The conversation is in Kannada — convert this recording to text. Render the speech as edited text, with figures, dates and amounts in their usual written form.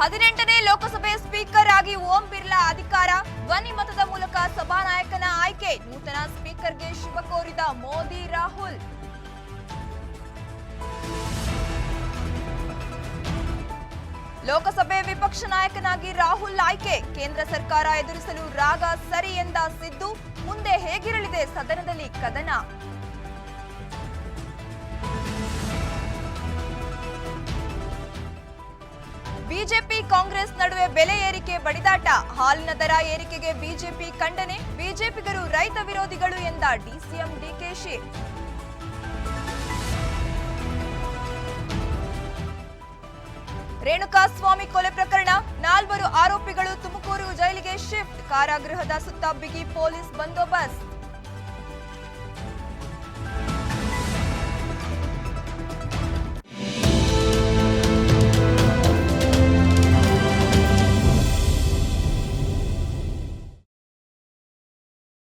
18ನೇ ಲೋಕಸಭೆ ಸ್ಪೀಕರ್ ಆಗಿ ಓಂ ಬಿರ್ಲಾ ಅಧಿಕಾರ, ಧ್ವನಿ ಮತದ ಮೂಲಕ ಸಭಾನಾಯಕನ ಆಯ್ಕೆ, ನೂತನ ಸ್ಪೀಕರ್ಗೆ ಶುಭ ಕೋರಿದ ಮೋದಿ ರಾಹುಲ್. ಲೋಕಸಭೆ ವಿಪಕ್ಷ ನಾಯಕನಾಗಿ ರಾಹುಲ್ ಆಯ್ಕೆ, ಕೇಂದ್ರ ಸರ್ಕಾರ ಎದುರಿಸಲು ರಾಗ ಸರಿ ಎಂದ ಸಿದ್ದು, ಮುಂದೆ ಹೇಗಿರಲಿದೆ ಸದನದಲ್ಲಿ ಕದನ. ಬಿಜೆಪಿ ಕಾಂಗ್ರೆಸ್ ನಡುವೆ ಬೆಲೆ ಏರಿಕೆ ಬಡಿದಾಟ, ಹಾಲಿನ ದರ ಏರಿಕೆಗೆ ಬಿಜೆಪಿ ಖಂಡನೆ, ಬಿಜೆಪಿಗರು ರೈತ ವಿರೋಧಿಗಳು ಎಂದ ಡಿಸಿಎಂ ಡಿಕೆಶಿ. ರೇಣುಕಾಸ್ವಾಮಿ ಕೊಲೆ ಪ್ರಕರಣ, 4 ಆರೋಪಿಗಳು ತುಮಕೂರು ಜೈಲಿಗೆ ಶಿಫ್ಟ್, ಕಾರಾಗೃಹದ ಸುತ್ತ ಬಿಗಿ ಪೊಲೀಸ್ ಬಂದೋಬಸ್ತ್.